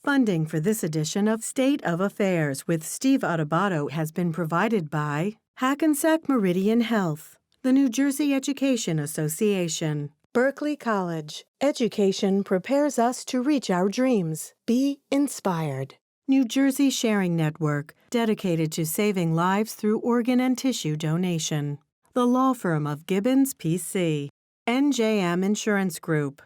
Funding for this edition of State of Affairs with Steve Adubato has been provided by Hackensack Meridian Health, the New Jersey Education Association, Berkeley College. Education prepares us to reach our dreams. Be inspired. New Jersey Sharing Network, dedicated to saving lives through organ and tissue donation. The law firm of Gibbons, P.C. NJM Insurance Group.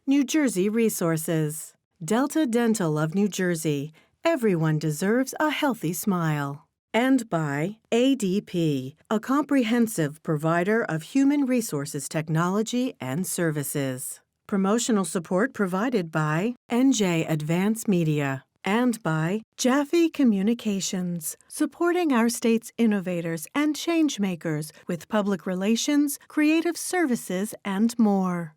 New Jersey Resources. Delta Dental of New Jersey. Everyone deserves a healthy smile. And by ADP, a comprehensive provider of human resources technology and services. Promotional support provided by NJ Advance Media. And by Jaffe Communications, supporting our state's innovators and changemakers with public relations, creative services, and more.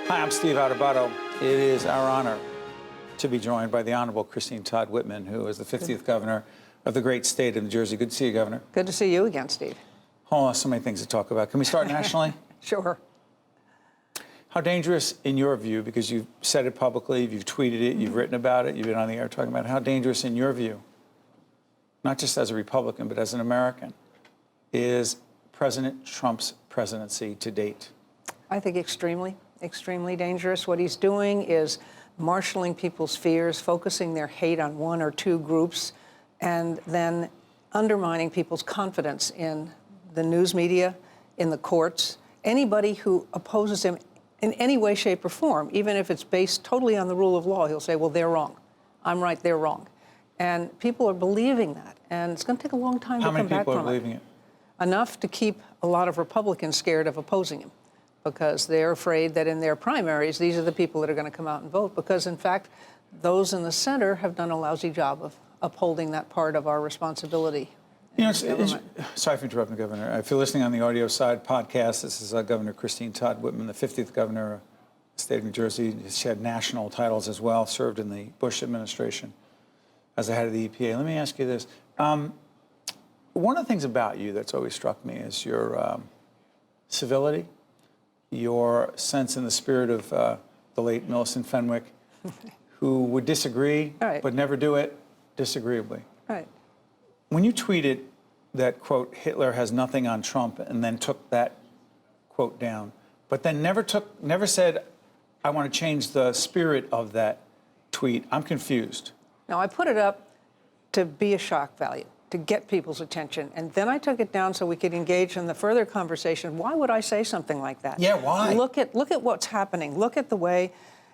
Hi, I'm Steve Adubato. It is our honor to be joined by the Honorable Christine Todd Whitman, who is the 50th governor of the great state of New Jersey. Good to see you, Governor. Good to see you again, Steve. Oh, so many things to talk about. Can we start nationally? Sure. How dangerous, in your view, because you've said it publicly, you've tweeted it, you've written about it, you've been on the air talking about it, how dangerous, in your view, not just as a Republican, but as an American, is President Trump's presidency to date? I think extremely dangerous. What he's doing is marshaling people's fears, focusing their hate on one or two groups, and then undermining people's confidence in the news media, in the courts. Anybody who opposes him in any way, shape, or form, even if it's based totally on the rule of law, he'll say, well, they're wrong. I'm right, they're wrong. And people are believing that, and it's going to take a long time to come back from it. How many people are believing it? Enough to keep a lot of Republicans scared of opposing him, because they're afraid that in their primaries, these are the people that are going to come out and vote, because, in fact, those in the center have done a lousy job of upholding that part of our responsibility. You know, sorry for interrupting, Governor. If you're listening on the audio side podcast, this is Governor Christine Todd Whitman, the 50th governor of the state of New Jersey. She had national titles as well, served in the Bush administration as the head of the EPA. Let me ask you this. One of the things about you that's always struck me is your civility, your sense in the spirit of the late Millicent Fenwick, who would disagree, but never do it disagreeably. Right. When you tweeted that, quote, Hitler has nothing on Trump, and then took that quote down, but then never said, I want to change the spirit of that tweet, I'm confused. Now, I put it up to be a shock value, to get people's attention. And then I took it down so we could engage in the further conversation. Why would I say something like that? Yeah, why? Look at what's happening. Look at the way,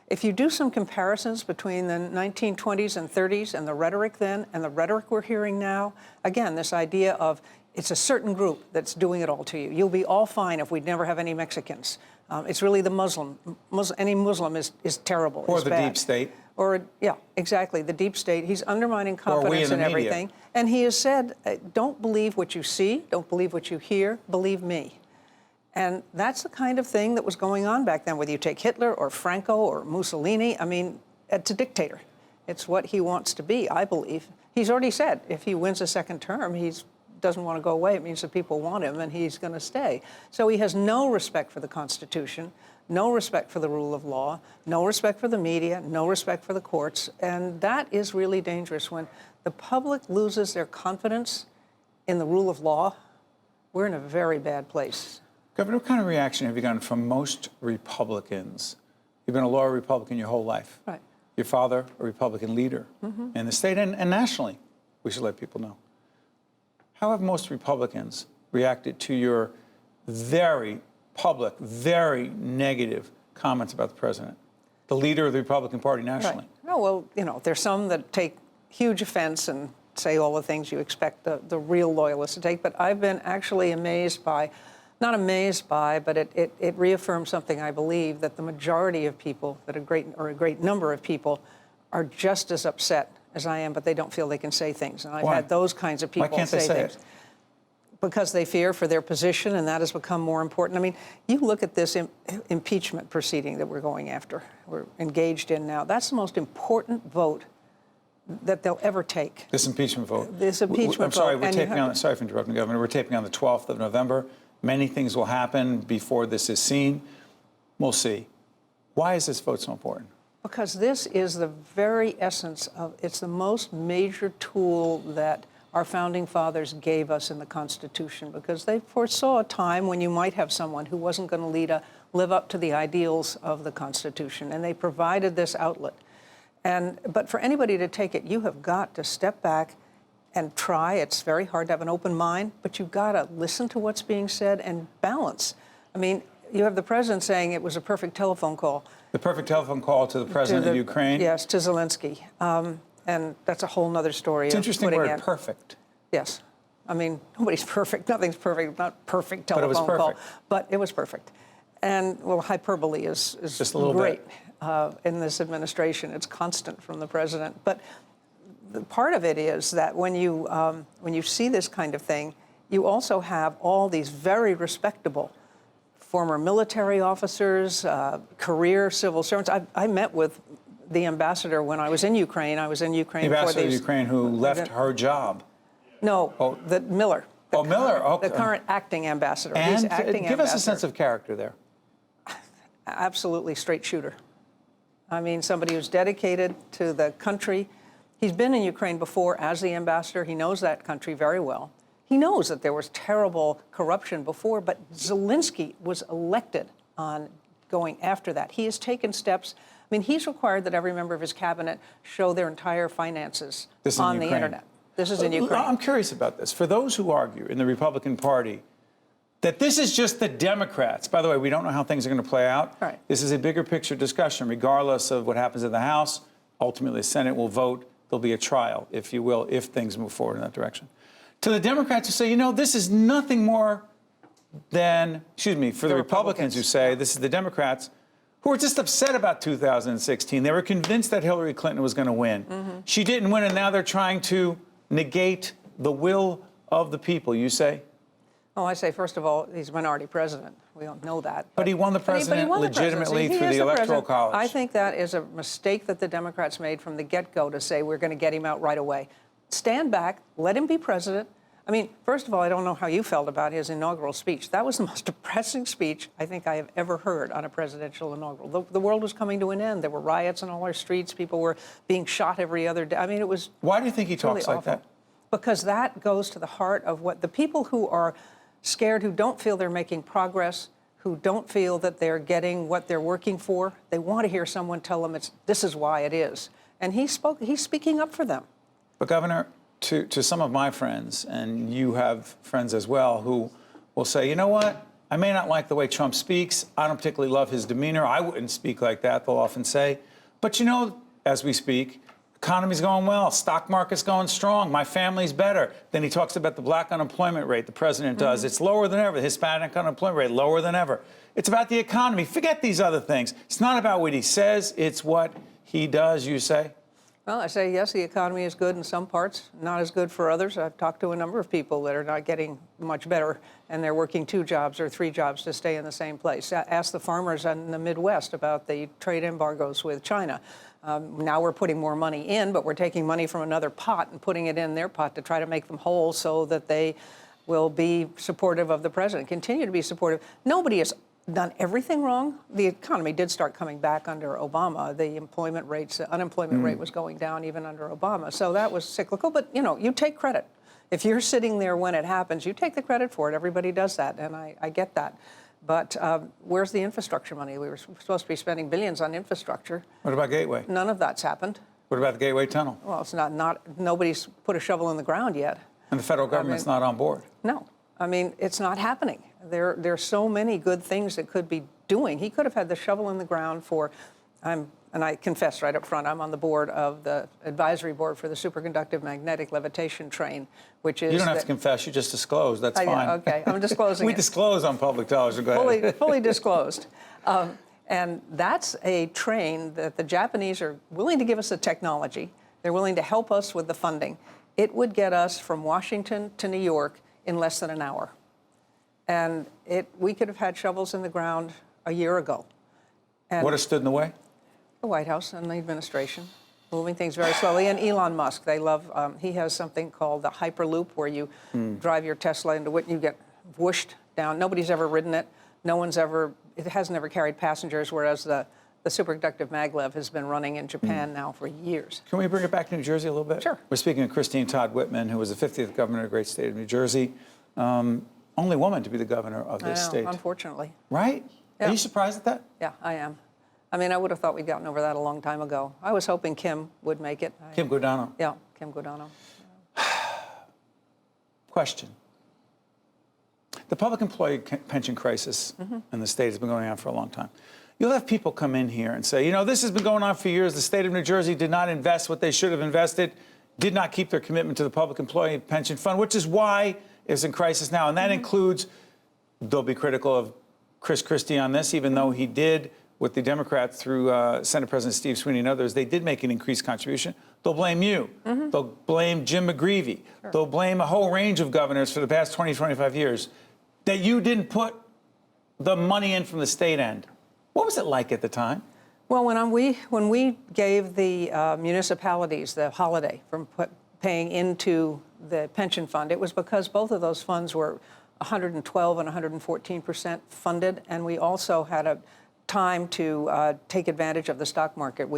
if you do some comparisons between the 1920s and 30s and the rhetoric then and the rhetoric we're hearing now, again, this idea of it's a certain group that's doing it all to you. You'll be all fine if we never have any Mexicans. It's really the Muslim. Any Muslim is terrible. Or is the bad. deep state. Or, yeah, exactly, the deep state. He's undermining confidence in everything. And he has said, don't believe what you see, don't believe what you hear, believe me. And that's the kind of thing that was going on back then, whether you take Hitler or Franco or Mussolini. I mean, it's a dictator. It's what he wants to be, I believe. He's already said if he wins a second term, he doesn't want to go away. It means that people want him, and he's going to stay. So he has no respect for the Constitution, no respect for the rule of law, no respect for the media, no respect for the courts. And that is really dangerous. When the public loses their confidence in the rule of law, we're in a very bad place. Governor, what kind of reaction have you gotten from most Republicans? You've been a loyal Republican your whole life. Right. Your father, a Republican leader in the state and nationally, we should let people know. How have most Republicans reacted to your very public, very negative comments about the president, the leader of the Republican Party nationally? Right. Oh, well, you know, there's some that take huge offense and say all the things you expect the real loyalists to take. But I've been actually amazed by, not amazed by, but it reaffirms something I believe, that the majority of people, that a great number of people are just as upset as I am, but they don't feel they can say things. And I've Why? had those kinds of people Why can't they say things. it? Because they fear for their position, and that has become more important. I mean, you look at this impeachment proceeding that we're engaged in now. That's the most important vote that they'll ever take. This impeachment vote. This impeachment vote. I'm sorry, we're taping on. Sorry for interrupting, Governor. We're taping on the 12th of November. Many things will happen before this is seen. We'll see. Why is this vote so important? Because this is the very essence of, it's the most major tool that our founding fathers gave us in the Constitution, because they foresaw a time when you might have someone who wasn't going to live up to the ideals of the Constitution, and they provided this outlet. But for anybody to take it, you have got to step back and try. It's very hard to have an open mind, but you've got to listen to what's being said and balance. I mean, you have the president saying it was a perfect telephone call. The perfect telephone call to the president of Ukraine? Yes, to Zelensky. And that's a whole other story. It's an interesting word, perfect. Yes. I mean, nobody's perfect. Nothing's perfect. Not perfect telephone but it was perfect. call. But it was perfect. And, well, hyperbole is just a little great bit. In this administration. It's constant from the president. But the part of it is that when you see this kind of thing, you also have all these very respectable former military officers, career civil servants. I met with the ambassador when I was in Ukraine. I was in Ukraine the ambassador of Ukraine who left her job. No, the Miller. Miller. Okay. The current acting ambassador. And He's acting give ambassador. us a sense of character there. Absolutely straight shooter. I mean, somebody who's dedicated to the country. He's been in Ukraine before as the ambassador. He knows that country very well. He knows that there was terrible corruption before, but Zelensky was elected on going after that. He has taken steps. I mean, he's required that every member of his cabinet show their entire finances on the internet. This is in Ukraine. I'm curious about this. For those who argue in the Republican Party that this is just the Democrats, by the way, we don't know how things are going to play out. Right. This is a bigger picture discussion, regardless of what happens in the House. Ultimately, the Senate will vote. There'll be a trial, if you will, if things move forward in that direction. To the Democrats who say, you know, this is nothing more than, for the Republicans who say this is the Democrats who are just upset about 2016. They were convinced that Hillary Clinton was going to win. Mm-hmm. She didn't win, and now they're trying to negate the will of the people, you say? Oh, I say, first of all, he's minority president. We don't know that. But he won the president legitimately through the Electoral College. I think that is a mistake that the Democrats made from the get-go to say we're going to get him out right away. Stand back, let him be president. I mean, first of all, I don't know how you felt about his inaugural speech. That was the most depressing speech I think I have ever heard on a presidential inaugural. The world was coming to an end. There were riots in all our streets. People were being shot every other day. I mean, it was Why do you think he talks really like that? Because that goes to the heart of what the people who are scared, who don't feel they're making progress, who don't feel that they're getting what they're working for, they want to hear someone tell them this is why it is. And he's speaking up for them. But, Governor, to some of my friends, and you have friends as well, who will say, you know what, I may not like the way Trump speaks. I don't particularly love his demeanor. I wouldn't speak like that, they'll often say. But, you know, as we speak, economy's going well, stock market's going strong, my family's better. Then he talks about the black unemployment rate, the president does. Mm-hmm. It's lower than ever. The Hispanic unemployment rate, lower than ever. It's about the economy. Forget these other things. It's not about what he says, it's what he does, you say? Well, I say, yes, the economy is good in some parts, not as good for others. I've talked to a number of people that are not getting much better, and they're working 2 jobs or 3 jobs to stay in the same place. Ask the farmers in the Midwest about the trade embargoes with China. Now we're putting more money in, but we're taking money from another pot and putting it in their pot to try to make them whole so that they will be supportive of the president, continue to be supportive. Nobody has done everything wrong. The economy did start coming back under Obama. The unemployment rate was going down even under Obama. So that was cyclical. But, you know, you take credit. If you're sitting there when it happens, you take the credit for it. Everybody does that, and I get that. But where's the infrastructure money? We were supposed to be spending billions on infrastructure. What about Gateway? None of that's happened. What about the Gateway Tunnel? Well, it's nobody's put a shovel in the ground yet. And the federal government's not on board? No. I mean, it's not happening. There are so many good things that could be doing. He could have had the shovel in the ground for, and I confess right up front, I'm on the board of the advisory board for the superconductive magnetic levitation train, which is... You don't have to confess, you just disclosed, that's fine. Okay, I'm disclosing We disclose on public television, go ahead. Fully disclosed. And that's a train that the Japanese are willing to give us the technology. They're willing to help us with the funding. It would get us from Washington to New York in less than an hour. And we could have had shovels in the ground a year ago. And what has stood in the way? the White House and the administration, moving things very slowly. And Elon Musk, they love, he has something called the Hyperloop, where you drive your Tesla into it and you get whooshed down. Nobody's ever ridden it. No one's ever, it hasn't ever carried passengers, whereas the superconductive maglev has been running in Japan now for years. Can we bring it back to New Jersey a little bit? Sure. We're speaking of Christine Todd Whitman, who was the 50th governor of the great state of New Jersey. Only woman to be the governor of this state. Unfortunately. Right? Yeah. Are you surprised at that? Yeah, I am. I mean, I would have thought we'd gotten over that a long time ago. I was hoping Kim would make it. Kim Guadagno. Yeah, Kim Guadagno. Question. The public employee pension crisis in the state has been going on for a long time. You'll have people come in here and say, you know, this has been going on for years. The state of New Jersey did not invest what they should have invested, did not keep their commitment to the public employee pension fund, which is why it's in crisis now. And that includes, they'll be critical of Chris Christie on this, even though he did, with the Democrats through Senate President Steve Sweeney and others, they did make an increased contribution. They'll blame you. They'll blame Jim McGreevey. Sure. They'll blame a whole range of governors for the past 20, 25 years that you didn't put the money in from the state end. What was it like at the time? Well, when we gave the municipalities the holiday from paying into the pension fund, it was because both of those funds were 112 and 114% funded, and we also had a time to take advantage of the stock market.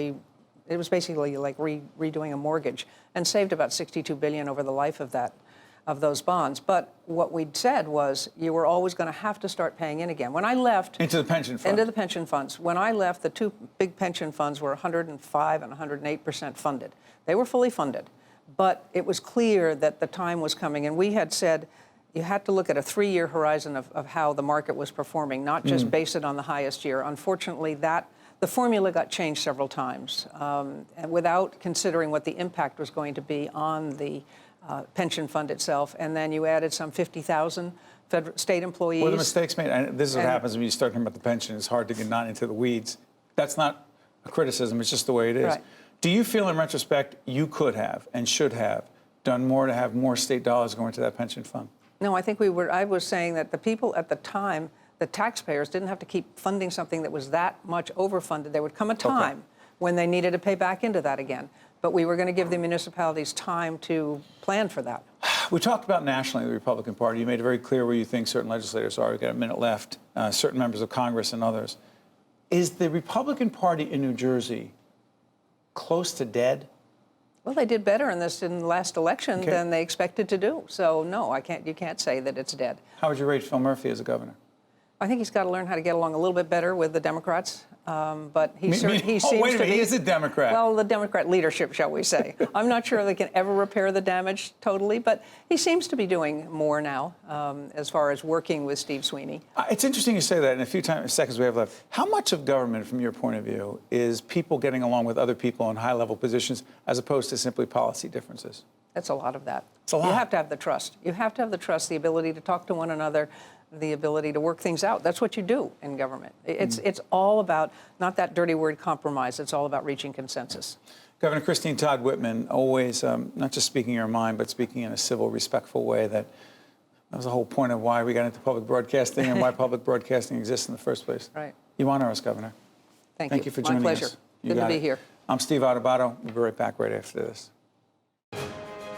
It was basically like redoing a mortgage, and saved about $62 billion over the life of those bonds. But what we'd said was you were always going to have to start paying in again. When I left... Into the pension fund. Into the pension funds. When I left, the two big pension funds were 105 and 108% funded. They were fully funded. But it was clear that the time was coming, and we had said you had to look at a 3-year horizon of how the market was performing, not just base it on the highest year. Unfortunately, the formula got changed several times, and without considering what the impact was going to be on the pension fund itself. And then you added some 50,000 state employees. Were the mistakes made? And this is what happens when you start talking about the pension. It's hard to get not into the weeds. That's not a criticism. It's just the way it is. Right. Do you feel, in retrospect, you could have and should have done more to have more state dollars going to that pension fund? No, I think I was saying that the people at the time, the taxpayers, didn't have to keep funding something that was that much overfunded. There would come a time when they needed to pay back into that again. But we were going to give the municipalities time to plan for that. We talked about nationally the Republican Party. You made it very clear where you think certain legislators are. We've got a minute left. Certain members of Congress and others. Is the Republican Party in New Jersey close to dead? Well, they did better in the last election than they expected to do. So no, you can't say that it's dead. How would you rate Phil Murphy as a governor? I think he's got to learn how to get along a little bit better with the Democrats. But he seems wait a minute, he is a Democrat. Well, the Democrat leadership, shall we say. I'm not sure they can ever repair the damage totally, but he seems to be doing more now as far as working with Steve Sweeney. It's interesting you say that. In a few seconds we have left, how much of government, from your point of view, is people getting along with other people in high-level positions as opposed to simply policy differences? That's a lot of that. It's a lot. You have to have the trust. You have to have the trust, the ability to talk to one another, the ability to work things out. That's what you do in government. It's all about, not that dirty word compromise, it's all about reaching consensus. Governor Christine Todd Whitman, always not just speaking your mind, but speaking in a civil, respectful way. That was the whole point of why we got into public broadcasting and why public broadcasting exists in the first place. Right. You honor us, Governor. Thank you for joining us. My pleasure. Good to be here. I'm Steve Adubato. We'll be right back right after this.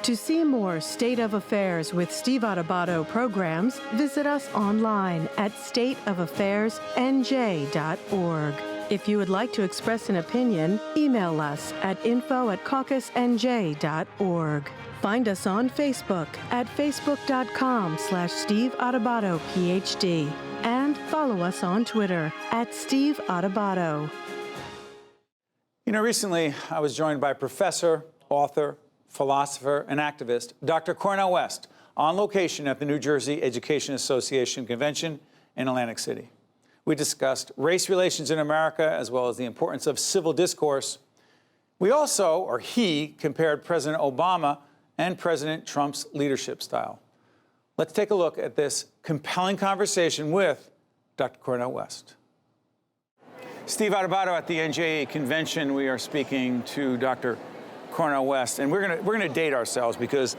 To see more State of Affairs with Steve Adubato programs, visit us online at stateofaffairsnj.org. If you would like to express an opinion, email us at info@caucusnj.org. Find us on Facebook at facebook.com/Steve Adubato, PhD. And follow us on Twitter at Steve Adubato. You know, recently I was joined by professor, author, philosopher, and activist, Dr. Cornel West, on location at the New Jersey Education Association Convention in Atlantic City. We discussed race relations in America, as well as the importance of civil discourse. We also, or he, compared President Obama and President Trump's leadership style. Let's take a look at this compelling conversation with Dr. Cornel West. Steve Adubato at the NJEA Convention. We are speaking to Dr. Cornel West, and we're gonna date ourselves because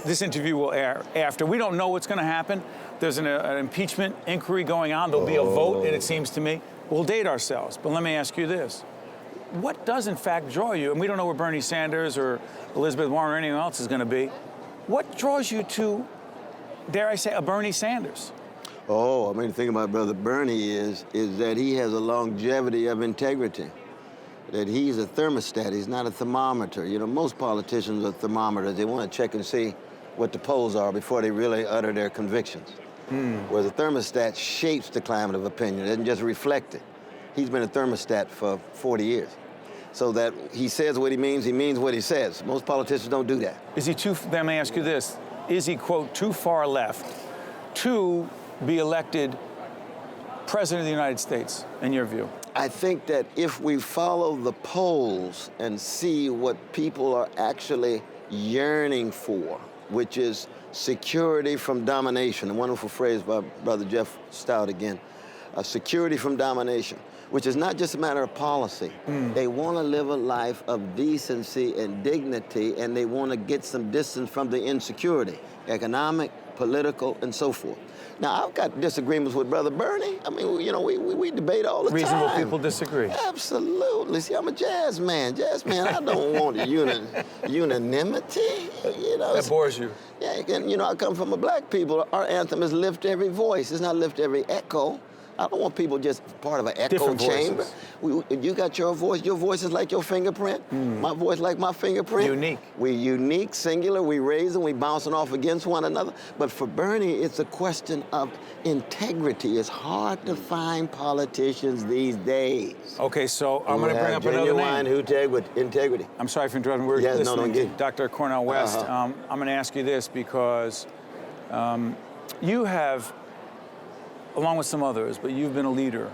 this interview will air after. We don't know what's gonna happen. There's an impeachment inquiry going on. There'll be a vote, and it seems to me. We'll date ourselves, but let me ask you this. What does in fact draw you, and we don't know where Bernie Sanders or Elizabeth Warren or anyone else is gonna be, what draws you to, dare I say, a Bernie Sanders? Oh, I mean, the thing about Brother Bernie is that he has a longevity of integrity, that he's a thermostat, he's not a thermometer. You know, most politicians are thermometers. They want to check and see what the polls are before they really utter their convictions. Whereas a thermostat shapes the climate of opinion, it doesn't just reflect it. He's been a thermostat for 40 years. So that he says what he means what he says. Most politicians don't do that. Is he let me ask you this, is he, quote, too far left to be elected President of the United States, in your view? I think that if we follow the polls and see what people are actually yearning for, which is security from domination, a wonderful phrase by Brother Jeff Stout again, security from domination, which is not just a matter of policy. They want to live a life of decency and dignity, and they want to get some distance from the insecurity, economic, political, and so forth. Now, I've got disagreements with Brother Bernie. I mean, you know, we debate all the time. Reasonable people disagree. Absolutely. See, I'm a jazz man. Jazz man, I don't want unanimity. You know, That bores you. Yeah, and you know, I come from a black people. Our anthem is lift every voice. It's not lift every echo. I don't want people just part of an echo Different chamber. voices. You got your voice. Your voice is like your fingerprint. My voice like my fingerprint. Unique. We unique, singular. We raising. We bouncing off against one another. But for Bernie, it's a question of integrity. It's hard to find politicians these days. Okay, so I'm going to bring up another name. Genuine integrity. I'm sorry for interrupting. We're Yes, listening to no. Dr. Cornel West. I'm going to ask you this because you have, along with some others, but you've been a leader,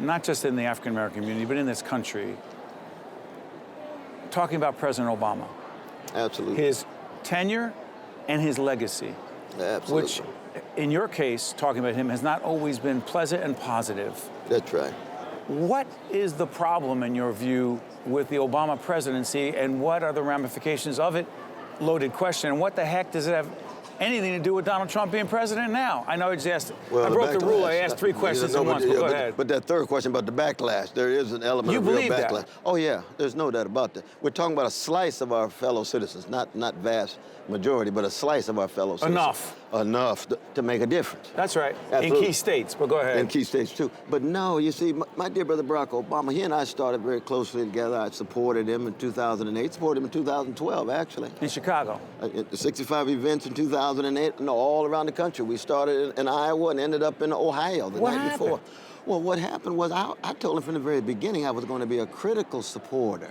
not just in the African American community, but in this country, talking about President Obama. Absolutely. His tenure and his legacy. Absolutely. Which, in your case, talking about him, has not always been pleasant and positive. That's right. What is the problem, in your view, with the Obama presidency, and what are the ramifications of it? Loaded question. And what the heck does it have anything to do with Donald Trump being president now? I know I just asked, Well, I broke the rule, I asked three questions at once, but go ahead. But that third question about the backlash, there is an element of real believe that? backlash. Oh yeah, there's no doubt about that. We're talking about a slice of our fellow citizens, not vast majority, but a slice of our fellow citizens. Enough to make a difference. That's right, Absolutely. in key states, but go ahead. In key states too. But no, you see, my dear brother Barack Obama, he and I started very closely together. I supported him in 2008, supported him in 2012, actually. In Chicago. The 65 events in 2008, no, all around the country. We started in Iowa and ended up in Ohio the night before. Well, what happened was I told him from the very beginning I was going to be a critical supporter.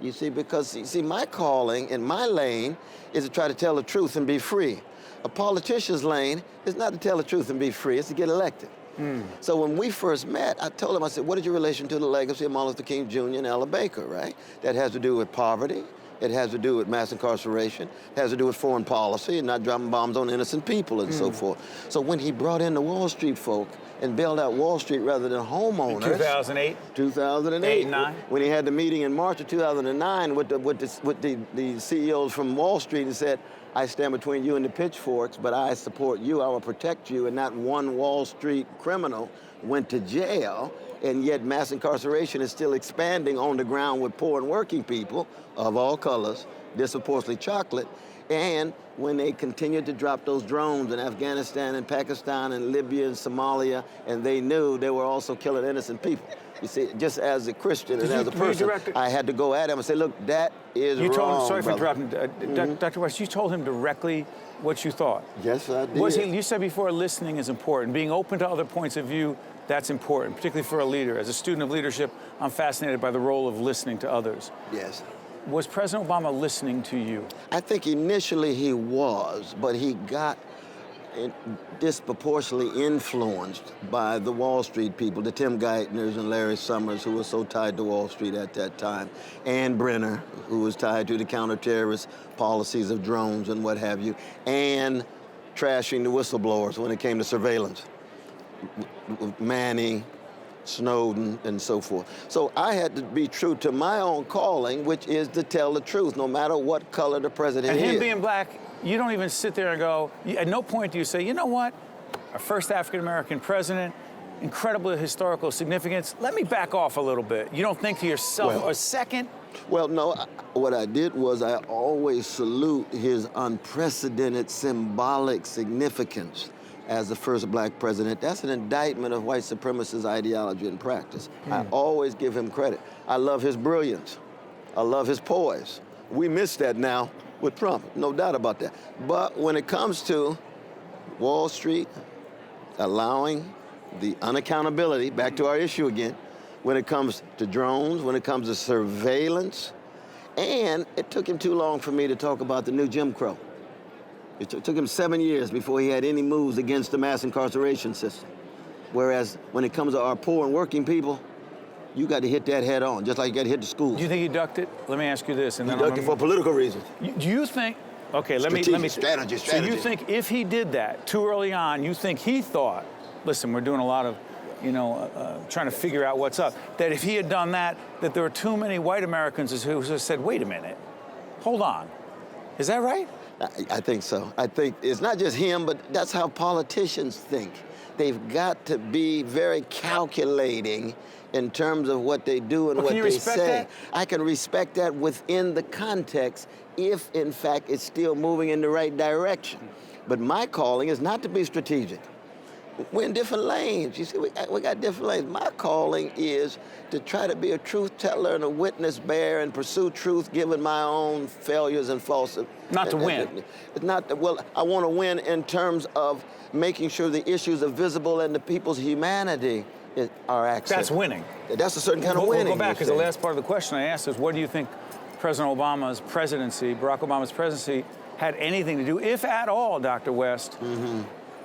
You see, because, you see, my calling in my lane is to try to tell the truth and be free. A politician's lane is not to tell the truth and be free, it's to get elected. So when we first met, I told him, I said, what is your relation to the legacy of Martin Luther King Jr. and Ella Baker, right? That has to do with poverty. It has to do with mass incarceration. It has to do with foreign policy and not dropping bombs on innocent people and so forth. So when he brought in the Wall Street folk and bailed out Wall Street rather than homeowners. 2008? 2008. 8 and 9? When he had the meeting in March of 2009 with the CEOs from Wall Street and said, I stand between you and the pitchforks, but I support you, I will protect you, and not one Wall Street criminal went to jail, and yet mass incarceration is still expanding on the ground with poor and working people of all colors, disproportionately chocolate, and when they continued to drop those drones in Afghanistan and Pakistan and Libya and Somalia, and they knew they were also killing innocent people. You see, just as a Christian and as a person, I had to go at him and say, look, that is wrong, You told him, sorry for brother. interrupting, Dr. West, you told him directly what you thought. Yes, I did. You said before listening is important. Being open to other points of view, that's important, particularly for a leader. As a student of leadership, I'm fascinated by the role of listening to others. Yes. Was President Obama listening to you? I think initially he was, but he got disproportionately influenced by the Wall Street people, the Tim Geithners and Larry Summers, who were so tied to Wall Street at that time, and Brenner, who was tied to the counterterrorist policies of drones and what have you, and trashing the whistleblowers when it came to surveillance. Manny, Snowden, and so forth. So I had to be true to my own calling, which is to tell the truth, no matter what color the president is. And him being black, you don't even sit there and go, at no point do you say, you know what, our first African-American president, incredible historical significance, let me back off a little bit. You don't think to yourself, a second? Well, no, what I did was I always salute his unprecedented symbolic significance as the first black president. That's an indictment of white supremacist ideology and practice. I always give him credit. I love his brilliance. I love his poise. We miss that now with Trump, no doubt about that. But when it comes to Wall Street allowing the unaccountability, back to our issue again, when it comes to drones, when it comes to surveillance, and it took him too long for me to talk about the new Jim Crow. It took him 7 years before he had any moves against the mass incarceration system. Whereas when it comes to our poor and working people, you got to hit that head on, just like you got to hit the schools. Do you think he ducked it? Let me ask you this. And he ducked it for political reasons. Do you think, okay, let me. Strategy. So you think if he did that too early on, you think he thought, listen, we're doing a lot of, trying to figure out what's up, that if he had done that, that there were too many white Americans who said, wait a minute, hold on. Is that right? I think so. I think it's not just him, but that's how politicians think. They've got to be very calculating in terms of what they do and what they say. That? I can respect that within the context if, in fact, it's still moving in the right direction. But my calling is not to be strategic. We're in different lanes. You see, we got different lanes. My calling is to try to be a truth teller and a witness bearer and pursue truth given my own failures and faults. Not to win. It's not, well, I want to win in terms of making sure the issues are visible and the people's humanity are accessed. That's winning. That's a certain kind of winning. We'll go back, because the last part of the question I asked is, what do you think President Obama's presidency, Barack Obama's presidency, had anything to do, if at all, Dr. West,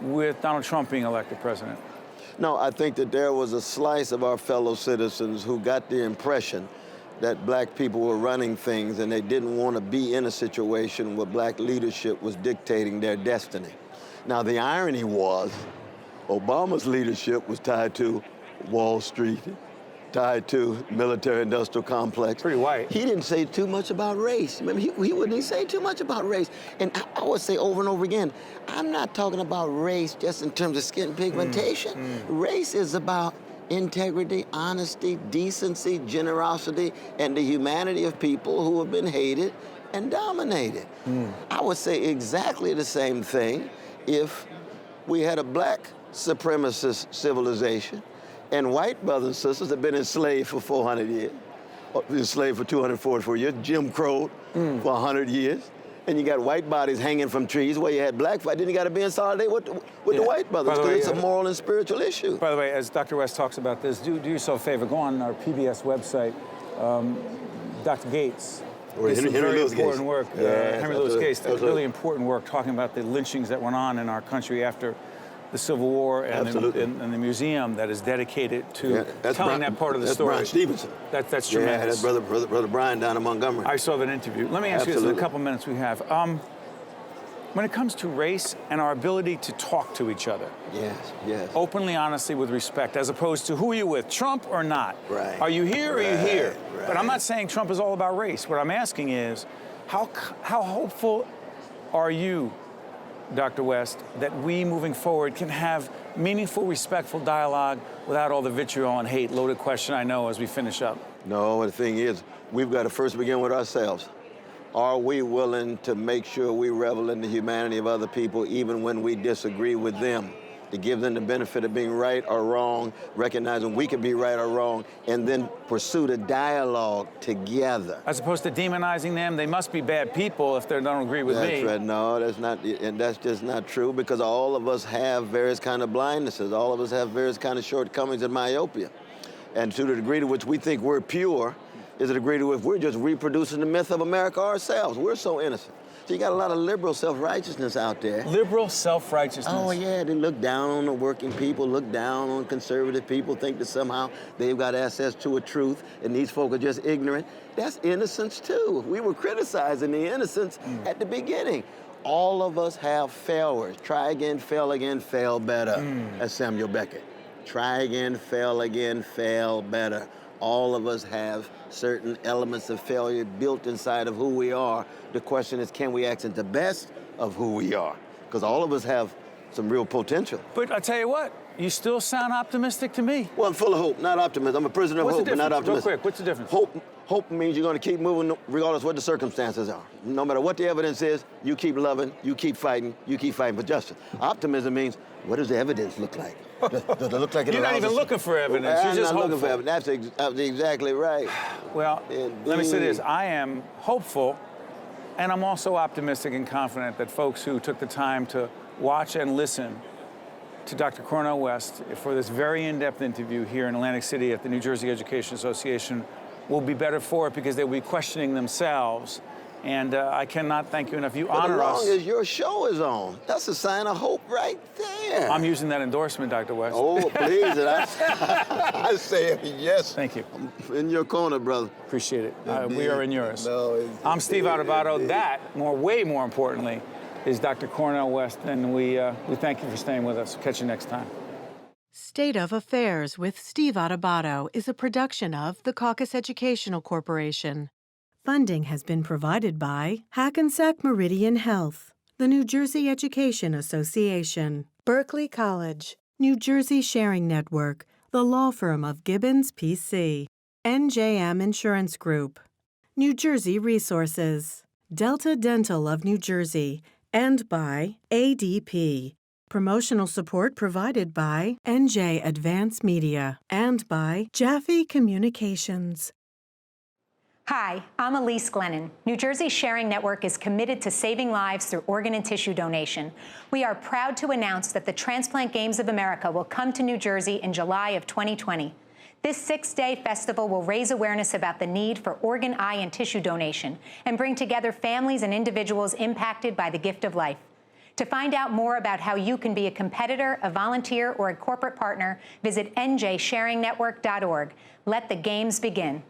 with Donald Trump being elected president? No, I think that there was a slice of our fellow citizens who got the impression that black people were running things and they didn't want to be in a situation where black leadership was dictating their destiny. Now, the irony was Obama's leadership was tied to Wall Street, tied to military-industrial complex. Pretty white. He didn't say too much about race. Remember, he wouldn't say too much about race. And I would say over and over again, I'm not talking about race just in terms of skin pigmentation. Race is about integrity, honesty, decency, generosity, and the humanity of people who have been hated and dominated. I would say exactly the same thing if we had a black supremacist civilization and white brothers and sisters have been enslaved for 400 years, or enslaved for 244 years, Jim Crow for 100 years, and you got white bodies hanging from trees where you had black fight, then you got to be in solidarity with the white brothers, because it's a moral and spiritual issue. By the way, as Dr. West talks about this, do yourself a favor, go on our PBS website, Dr. Gates. This is very important work. Henry Louis Gates, really important work talking about the lynchings that went on in our country after the Civil War, and the museum that is dedicated to telling that part of the story. That's Brian Stevenson. That's tremendous. Yeah, that's brother Brian down in Montgomery. I saw that interview. Let me ask you this in a couple minutes we have. When it comes to race and our ability to talk to each other, yes, openly, honestly, with respect, as opposed to who are you with, Trump or not? Right. Are you here or are you here? Right. But I'm not saying Trump is all about race. What I'm asking is, how hopeful are you, Dr. West, that we moving forward can have meaningful, respectful dialogue without all the vitriol and hate? Loaded question, I know, as we finish up. No, the thing is, we've got to first begin with ourselves. Are we willing to make sure we revel in the humanity of other people even when we disagree with them? To give them the benefit of being right or wrong, recognizing we can be right or wrong, and then pursue the dialogue together. As opposed to demonizing them, they must be bad people if they don't agree with me. That's right. No, that's not, and that's just not true, because all of us have various kind of blindnesses. All of us have various kind of shortcomings and myopia. And to the degree to which we think we're pure is a degree to which we're just reproducing the myth of America ourselves. We're so innocent. So you got a lot of liberal self-righteousness out there. Liberal self-righteousness. Oh, yeah, they look down on the working people, look down on conservative people, think that somehow they've got access to a truth, and these folk are just ignorant. That's innocence, too. We were criticizing the innocence at the beginning. All of us have failures. Try again, fail better, as Samuel Beckett. Try again, fail better. All of us have certain elements of failure built inside of who we are. The question is, can we access the best of who we are? Because all of us have some real potential. But I tell you what, you still sound optimistic to me. Well, I'm full of hope, not optimism. I'm a prisoner of hope, but not optimism. Real quick, what's the difference? Hope means you're going to keep moving regardless of what the circumstances are. No matter what the evidence is, you keep loving, you keep fighting for justice. Optimism means, what does the evidence look like? Does it look like it You're not even looking for evidence. You're just not hopeful. looking for evidence. That's exactly right. Well, let me say this. I am hopeful, and I'm also optimistic and confident that folks who took the time to watch and listen to Dr. Cornel West for this very in-depth interview here in Atlantic City at the New Jersey Education Association will be better for it because they'll be questioning themselves. And I cannot thank you enough. You honor us. As long as your show is on, that's a sign of hope right there. I'm using that endorsement, Dr. West. Oh, please. I say yes. Thank you. I'm in your corner, brother. Appreciate it. We are in yours. No, I'm Steve Adubato. That, way more importantly, is Dr. Cornel West, and we thank you for staying with us. Catch you next time. State of Affairs with Steve Adubato is a production of the CAUCUS Educational Corporation. Funding has been provided by Hackensack Meridian Health, the New Jersey Education Association, Berkeley College, New Jersey Sharing Network, the law firm of Gibbons, P.C., NJM Insurance Group, New Jersey Resources, Delta Dental of New Jersey, and by ADP. Promotional support provided by NJ Advance Media and by Jaffe Communications. Hi, I'm Elise Glennon. New Jersey Sharing Network is committed to saving lives through organ and tissue donation. We are proud to announce that the Transplant Games of America will come to New Jersey in July of 2020. This 6-day festival will raise awareness about the need for organ, eye, and tissue donation and bring together families and individuals impacted by the gift of life. To find out more about how you can be a competitor, a volunteer, or a corporate partner, visit njsharingnetwork.org. Let the games begin.